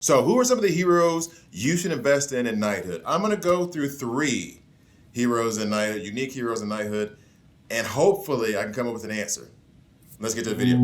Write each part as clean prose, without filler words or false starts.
So who are some of the heroes you should invest in knighthood? I'm going to go through 3 heroes in knighthood, unique heroes in knighthood, and hopefully I can come up with an answer. Let's get to the video.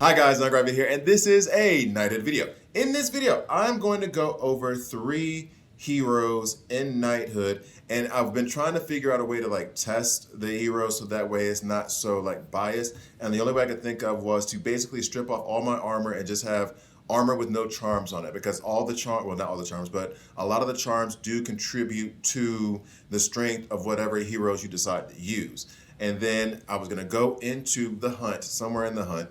Hi guys, KnightHood here, and this is a knighthood video. In this video, I'm going to go over 3 heroes in knighthood, and I've been trying to figure out a way to test the heroes so that way it's not so biased. And the only way I could think of was to basically strip off all my armor and just have armor with no charms on it, because all the charms, well, not all the charms, but a lot of the charms do contribute to the strength of whatever heroes you decide to use. And then I was going to go into the hunt, somewhere in the hunt,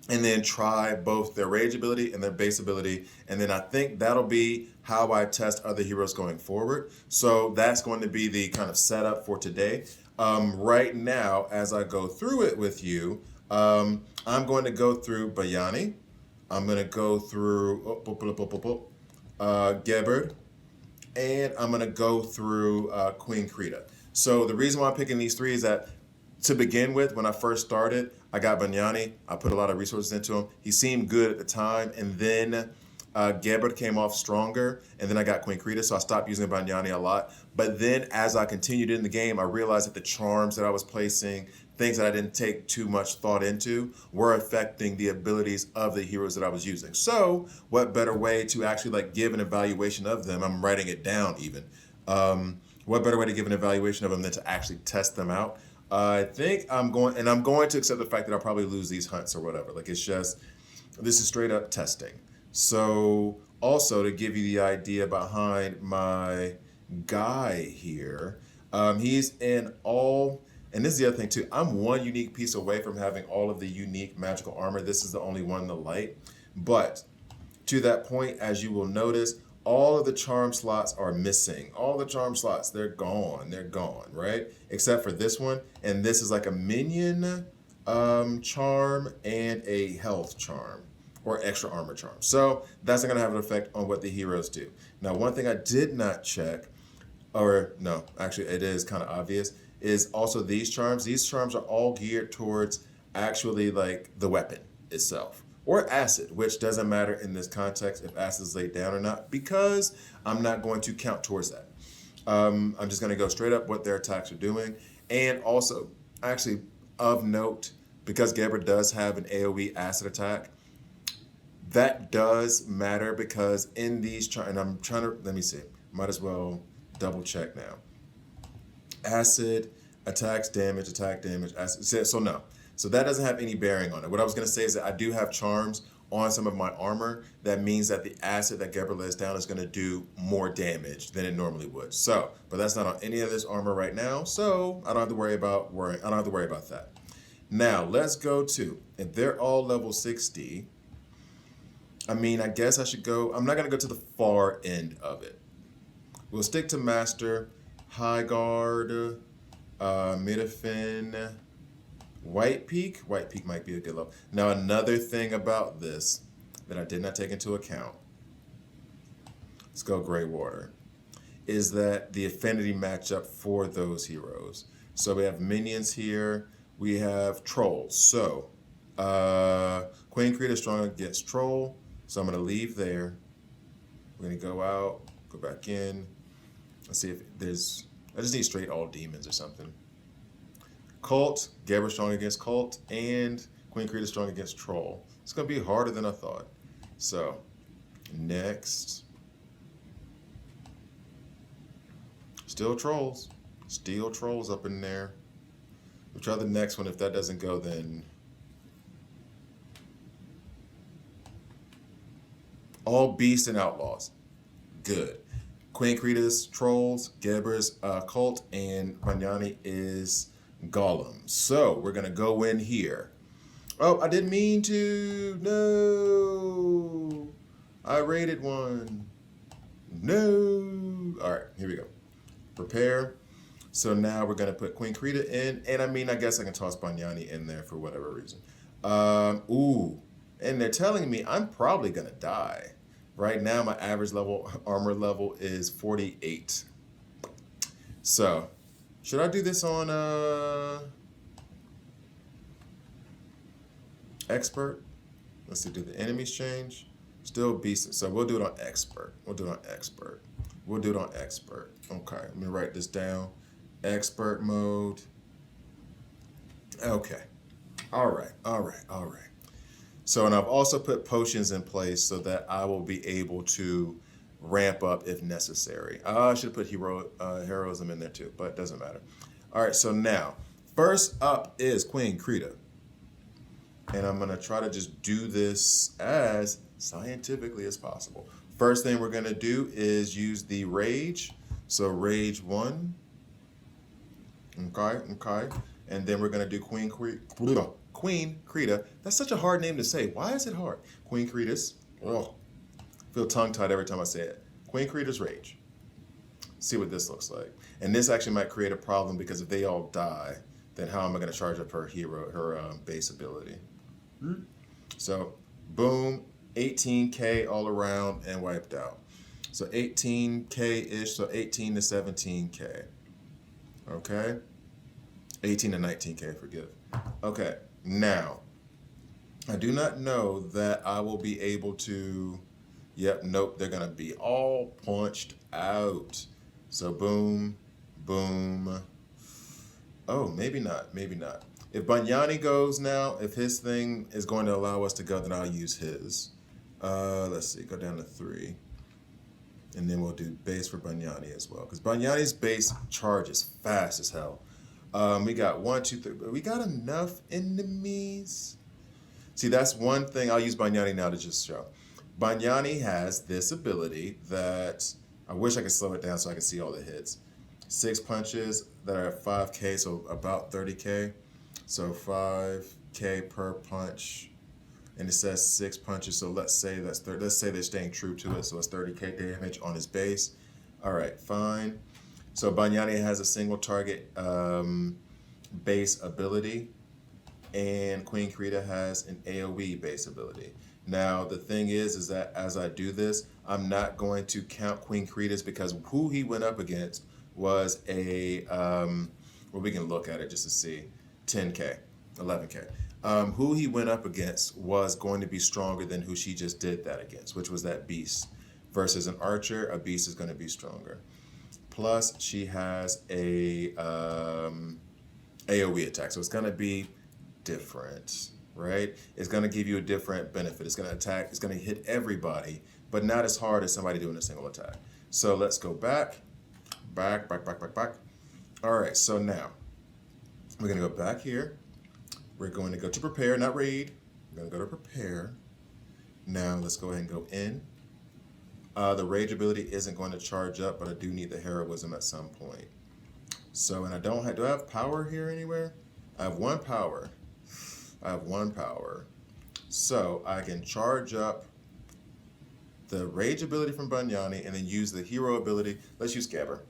and then try both their rage ability and their base ability. And then I think that'll be how I test other heroes going forward. So that's going to be the kind of setup for today. Right now, as I go through it with you, I'm going to go through Bayani. I'm going to go through Geber. And I'm going to go through Queen Krita. So the reason why I'm picking these 3 is that, to begin with, when I first started, I got Bayani. I put a lot of resources into him. He seemed good at the time, and then Geber came off stronger, and then I got Queen Krita, so I stopped using Bayani a lot. But then as I continued in the game, I realized that the charms that I was placing, things that I didn't take too much thought into, were affecting the abilities of the heroes that I was using. So what better way to actually give an evaluation of them? I'm writing it down even. What better way to give an evaluation of them than to actually test them out? I think I'm going to accept the fact that I'll probably lose these hunts or whatever. It's just, this is straight up testing. So also, to give you the idea behind my guy here, he's in all, and this is the other thing too, I'm 1 unique piece away from having all of the unique magical armor. This is the only one in the light. But to that point, as you will notice, all of the charm slots are missing. All the charm slots, they're gone, right? Except for this one, and this is like a minion charm and a health charm, or extra armor charm. So that's not gonna have an effect on what the heroes do. Now, one thing I did not check, or no, actually it is kind of obvious, is also these charms. These charms are all geared towards actually the weapon itself, or acid, which doesn't matter in this context if acid is laid down or not, because I'm not going to count towards that. I'm just going to go straight up what their attacks are doing. And also, actually, of note, because Geber does have an AoE acid attack, that does matter, because in these, and I'm trying to, let me see, might as well double check now. Acid, attack damage, acid, so no. So that doesn't have any bearing on it. What I was going to say is that I do have charms on some of my armor. That means that the acid that Geber lays down is going to do more damage than it normally would. So, but that's not on any of this armor right now, so I don't have to worry about that. Now, let's go to, if they're all level 60, I mean, I guess I should go, I'm not going to go to the far end of it. We'll stick to Master, High Guard, Midafin, White Peak might be a good level. Now, another thing about this that I did not take into account, let's go Gray Water, is that the affinity matchup for those heroes. So we have minions here, we have trolls. So Queen Krita is strong against troll, so I'm going to leave there. We're going to go out, go back in. Let's see if there's, I just need straight all demons or something. Cult, Gaber strong against Cult, and Queen Krita strong against Troll. It's going to be harder than I thought. So, next. Still Trolls. Still Trolls up in there. We'll try the next one. If that doesn't go, then all Beasts and Outlaws. Good. Queen Krita's Trolls, Geber's Cult, and Bayani is Golem. So we're gonna go in here. Oh, I didn't mean to. No, I rated one. No. All right, here we go. Prepare. So now we're gonna put Queen Krita in, and I mean, I guess I can toss Bayani in there for whatever reason. Ooh, and they're telling me I'm probably gonna die. Right now, my average level armor level is 48. So, should I do this on expert? Let's see, do the enemies change? Still beast. So we'll do it on expert. We'll do it on expert. We'll do it on expert. Okay, let me write this down. Expert mode. Okay. All right. So, and I've also put potions in place so that I will be able to ramp up if necessary. I should have put heroism in there too, but it doesn't matter. All right, so now, first up is Queen Krita. And I'm gonna try to just do this as scientifically as possible. First thing we're gonna do is use the rage. So rage 1. Okay. And then we're gonna do Queen Krita. That's such a hard name to say. Why is it hard? Queen Krita's. Oh, I feel tongue-tied every time I say it. Queen Krita's rage. See what this looks like. And this actually might create a problem because if they all die, then how am I gonna charge up her base ability? So, boom, 18K all around and wiped out. So 18K-ish, so 18 to 17K. Okay? 18 to 19K, forgive. Okay, now, I do not know that I will be able to, nope, they're gonna be all punched out. So boom, boom. Oh, maybe not. If Bayani goes now, if his thing is going to allow us to go, then I'll use his. Let's see, go down to 3. And then we'll do base for Bayani as well. Because Banyani's base charges fast as hell. We got 1, 2, 3. We got enough enemies. See, that's one thing. I'll use Bayani now to just show. Bayani has this ability that I wish I could slow it down so I could see all the hits. 6 punches that are at 5K, so about 30K. So 5K per punch, and it says 6 punches. So let's say that's let's say they're staying true to it. So it's 30K damage on his base. All right, fine. So Bayani has a single target base ability, and Queen Krita has an AOE base ability. Now the thing is that as I do this, I'm not going to count Queen Krita's because who he went up against was a well, we can look at it just to see. 10K, 11K. Who he went up against was going to be stronger than who she just did that against, which was that beast. Versus an archer, a beast is going to be stronger. Plus, she has a AoE attack, so it's going to be different, right? It's going to give you a different benefit. It's going to attack, it's going to hit everybody, but not as hard as somebody doing a single attack. So let's go back. All right, so now, we're going to go back here. We're going to go to prepare, not raid. We're going to go to prepare. Now let's go ahead and go in. The rage ability isn't going to charge up, but I do need the heroism at some point. So, and do I have power here anywhere? I have 1 power. So I can charge up the rage ability from Bayani and then use the hero ability. Let's use Geber.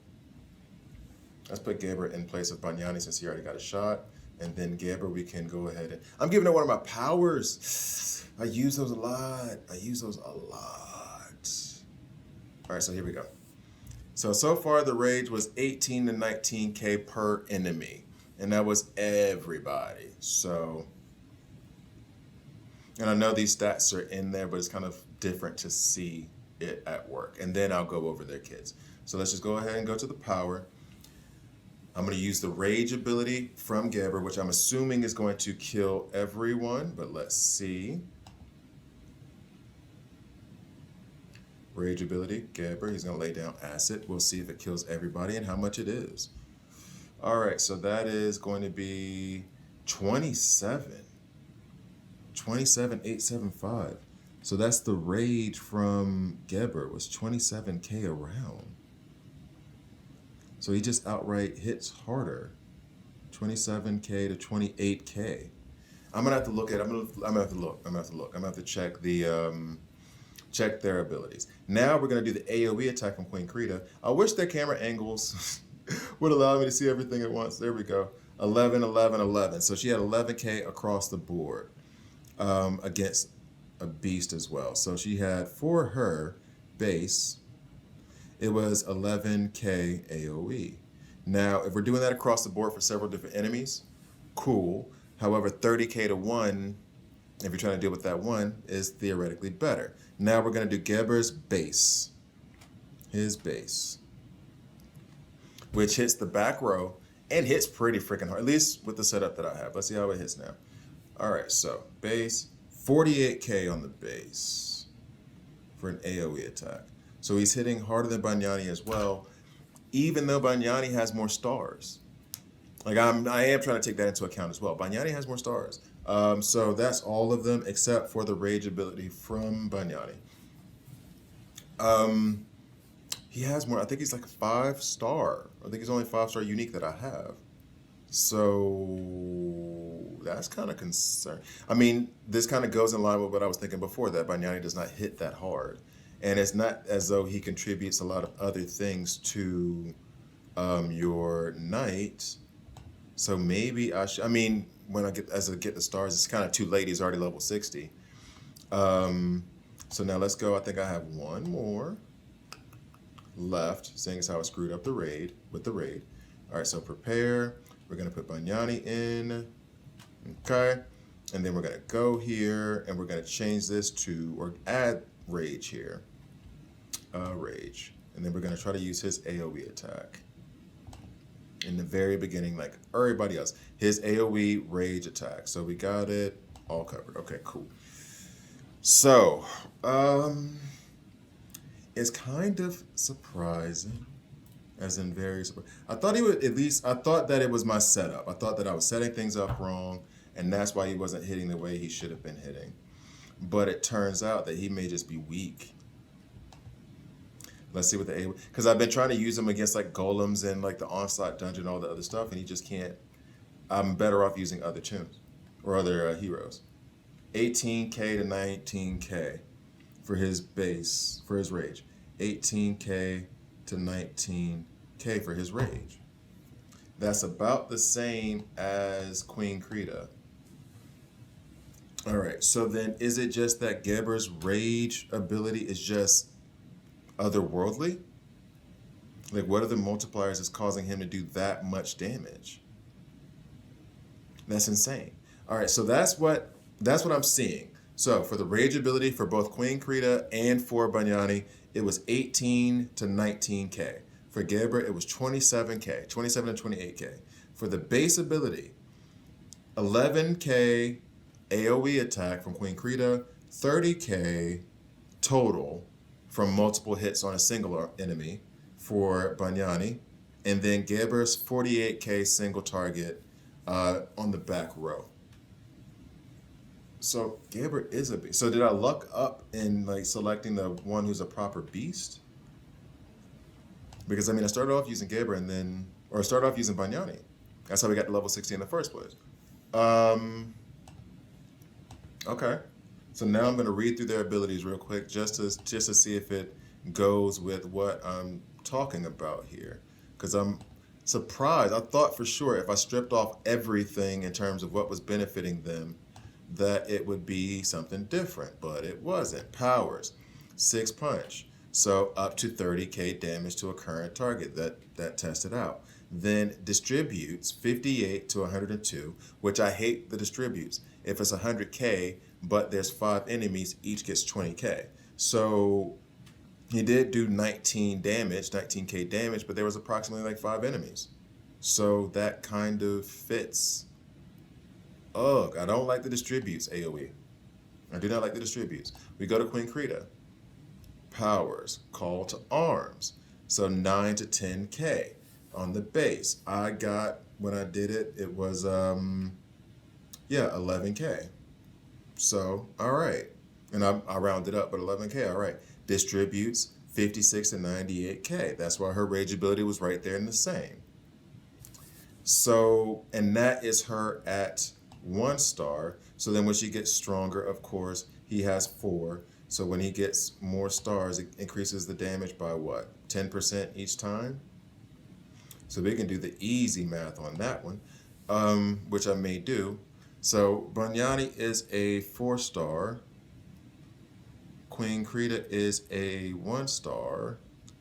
Let's put Gaber in place of Bayani since he already got a shot. And then Geber, we can go ahead and... I'm giving her one of my powers. I use those a lot. All right, so here we go. So far the rage was 18 to 19K per enemy. And that was everybody. So... And I know these stats are in there, but it's kind of different to see it at work. And then I'll go over their kids. So let's just go ahead and go to the power. I'm going to use the rage ability from Geber, which I'm assuming is going to kill everyone, but let's see. Rage ability, Geber, he's going to lay down acid. We'll see if it kills everybody and how much it is. All right, so that is going to be 27,875. So that's the rage from Geber, was 27K around. So he just outright hits harder, 27K to 28K. I'm gonna have to look at. I'm gonna have to look. I'm gonna have to check the check their abilities. Now we're gonna do the AOE attack from Queen Krita. I wish their camera angles would allow me to see everything at once. There we go. 11, 11, 11. So she had 11K across the board against a beast as well. So she had, for her base, it was 11K AoE. Now, if we're doing that across the board for several different enemies, cool. However, 30K to 1, if you're trying to deal with that one, is theoretically better. Now we're going to do Geber's base. His base. Which hits the back row and hits pretty freaking hard, at least with the setup that I have. Let's see how it hits now. All right, so base, 48K on the base for an AoE attack. So he's hitting harder than Bayani as well, even though Bayani has more stars. Like I am trying to take that into account as well. Bayani has more stars. So that's all of them except for the rage ability from Bayani. He has more. I think he's like a 5-star. I think he's only 5-star unique that I have. So that's kind of concerning. I mean, this kind of goes in line with what I was thinking before, that Bayani does not hit that hard. And it's not as though he contributes a lot of other things to your knight. So maybe I should, I mean, when I get the stars, it's kind of too late. He's already level 60. So now let's go. I think I have one more left, seeing as how I screwed up the raid with the raid. All right, so prepare. We're going to put Bayani in. Okay. And then we're going to go here and we're going to change this to, or add rage here. Rage. And then we're going to try to use his AoE attack. In the very beginning, like everybody else, his AoE rage attack. So we got it all covered. Okay, cool. So, it's kind of surprising, as in very surprising. I thought he would, at least, I thought that it was my setup. I thought that I was setting things up wrong, and that's why he wasn't hitting the way he should have been hitting. But it turns out that he may just be weak. Let's see what the A, because I've been trying to use him against like golems and like the onslaught dungeon, all the other stuff, and he just can't. I'm better off using other tunes or other heroes. 18K to 19K for his base, for his rage. 18K to 19K for his rage. That's about the same as Queen Krita. All right, so then is it just that Geber's rage ability is just otherworldly? Like, what are the multipliers that's causing him to do that much damage? That's insane. All right, so that's what I'm seeing. So for the rage ability for both Queen Krita and for Bayani, it was 18 to 19K. For Gaber, it was 27K, 27 to 28K. For the base ability, 11K AoE attack from Queen Krita, 30K total from multiple hits on a single enemy for Bayani, and then Geber's 48K single target on the back row. So Gaber is a beast. So did I luck up in like selecting the one who's a proper beast? Because I mean, I started off using Geber and then, or I started off using Bayani. That's how we got to level 60 in the first place. Okay. So now I'm going to read through their abilities real quick just to see if it goes with what I'm talking about here. Because I'm surprised. I thought for sure if I stripped off everything in terms of what was benefiting them, that it would be something different, but it wasn't. Powers, 6 punch, so up to 30K damage to a current target that tested out. Then distributes 58 to 102, which I hate the distributes. If it's 100K, but there's 5 enemies, each gets 20K. So he did do 19K damage, but there was approximately like 5 enemies. So that kind of fits. Ugh, I don't like the distributes AoE. I do not like the distributes. We go to Queen Krita. Powers, call to arms. So 9 to 10K on the base. I got, when I did it, it was, 11K. So, all right. And I rounded up, but 11K, all right. Distributes 56 to 98K. That's why her rage ability was right there in the same. So, and that is her at 1 star. So then when she gets stronger, of course, he has 4. So when he gets more stars, it increases the damage by what? 10% each time? So we can do the easy math on that one, which I may do. So Bayani is a 4-star. Queen Krita is a 1-star.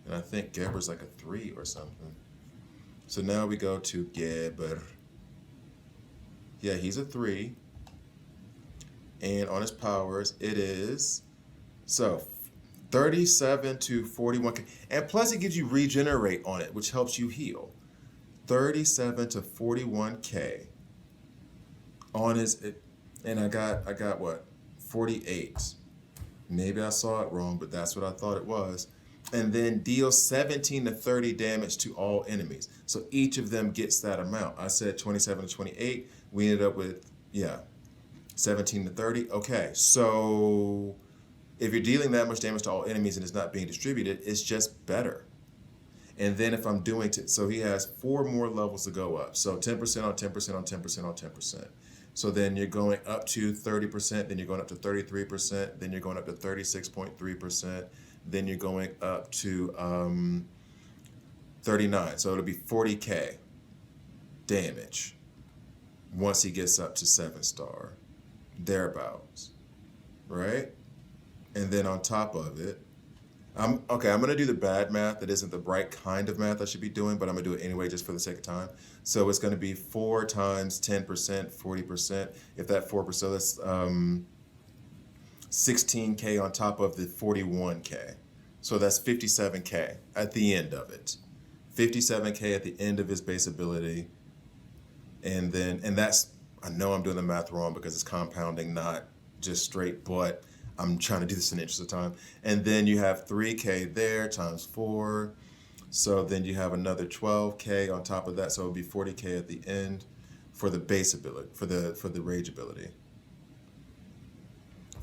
And I think Geber's like a 3 or something. So now we go to Geber. Yeah, he's a 3. And on his powers, it is, so 37 to 41K. And plus it gives you regenerate on it, which helps you heal. 37 to 41K on his, and I got what? 48. Maybe I saw it wrong, but that's what I thought it was. And then deal 17 to 30 damage to all enemies. So each of them gets that amount. I said 27 to 28. We ended up with, yeah, 17 to 30. Okay, so if you're dealing that much damage to all enemies and it's not being distributed, it's just better. And then if I'm doing, so he has 4 more levels to go up. So 10% on 10% on 10% on 10%. So then you're going up to 30%, then you're going up to 33%, then you're going up to 36.3%, then you're going up to 39. So it'll be 40K damage once he gets up to 7-star, thereabouts, right? And then on top of it, I'm gonna do the bad math. That isn't the right kind of math I should be doing, but I'm gonna do it anyway just for the sake of time. So it's gonna be 4 times 10%, 40%. If that 4%, that's 16K on top of the 41K. So that's 57K at the end of it. 57K at the end of his base ability. And that's, I know I'm doing the math wrong because it's compounding, not just straight, but I'm trying to do this in the interest of time. And then you have 3K there times 4. So then you have another 12K on top of that. So it would be 40K at the end for the base ability, for the rage ability.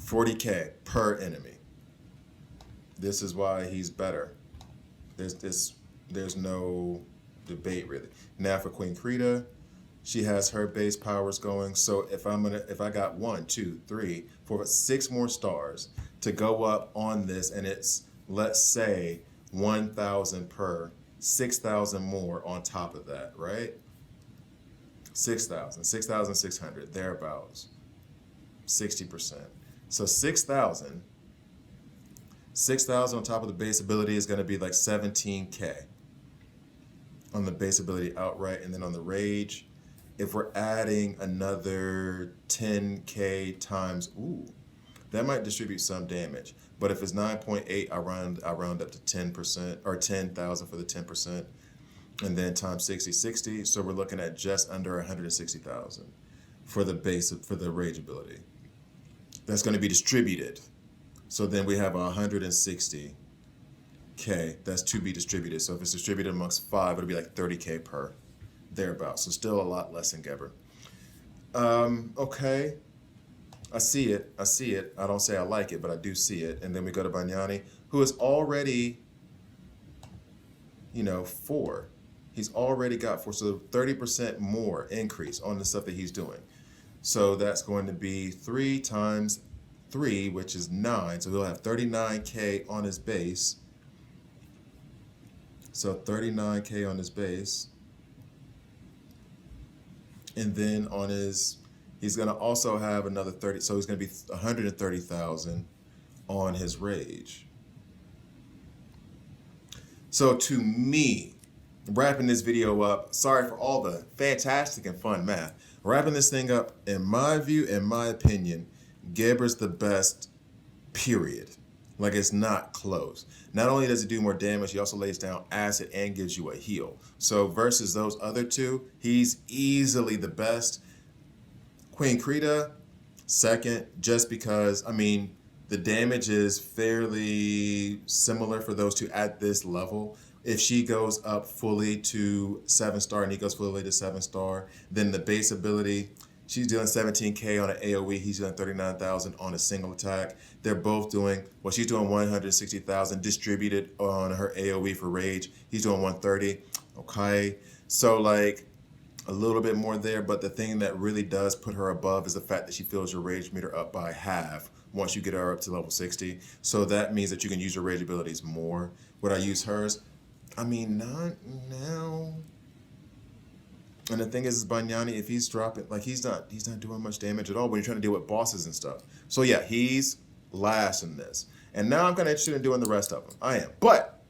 40K per enemy. This is why he's better. There's no debate really. Now for Queen Krita, she has her base powers going. So if I got 1, 2, 3, 4, 6 more stars to go up on this, and it's, let's say, 1,000 per, 6,000 more on top of that, right? 6,000, 6,600, thereabouts, 60%. So 6,000 on top of the base ability is going to be like 17K on the base ability outright, and then on the rage, if we're adding another 10K times, that might distribute some damage. But if it's 9.8, I round up to 10%, or 10,000 for the 10%, and then times 60. So we're looking at just under 160,000 for the base, for the rage ability. That's going to be distributed. So then we have 160K that's to be distributed. So if it's distributed amongst 5, it'll be like 30K per, thereabouts. So still a lot less than Geber. Okay. I see it. I don't say I like it, but I do see it. And then we go to Bayani, who is already, 4. He's already got 4. So 30% more increase on the stuff that he's doing. So that's going to be 3 times 3, which is 9. So he'll have 39K on his base. So 39K on his base. And then on his, he's going to also have another 30. So he's going to be 130,000 on his rage. So to me, wrapping this video up, sorry for all the fantastic and fun math. Wrapping this thing up, in my view, in my opinion, Geber's the best, period. Like, it's not close. Not only does it do more damage, he also lays down acid and gives you a heal. So versus those other two, he's easily the best. Queen Krita, second, just because, the damage is fairly similar for those two at this level. If she goes up fully to 7-star and he goes fully to 7-star, then the base ability, she's doing 17K on an AoE, he's doing 39,000 on a single attack. They're both doing, well, she's doing 160,000 distributed on her AoE for rage. He's doing 130. Okay. So like a little bit more there, but the thing that really does put her above is the fact that she fills your rage meter up by half once you get her up to level 60. So that means that you can use your rage abilities more. Would I use hers? Not now. And the thing is Bayani, if he's dropping, like he's not doing much damage at all when you're trying to deal with bosses and stuff. So yeah, he's last in this. And now I'm kind of interested in doing the rest of them. I am. But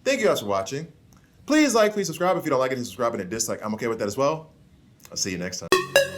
thank you guys for watching. Please like, please subscribe. If you don't like it, hit subscribe and a dislike. I'm okay with that as well. I'll see you next time.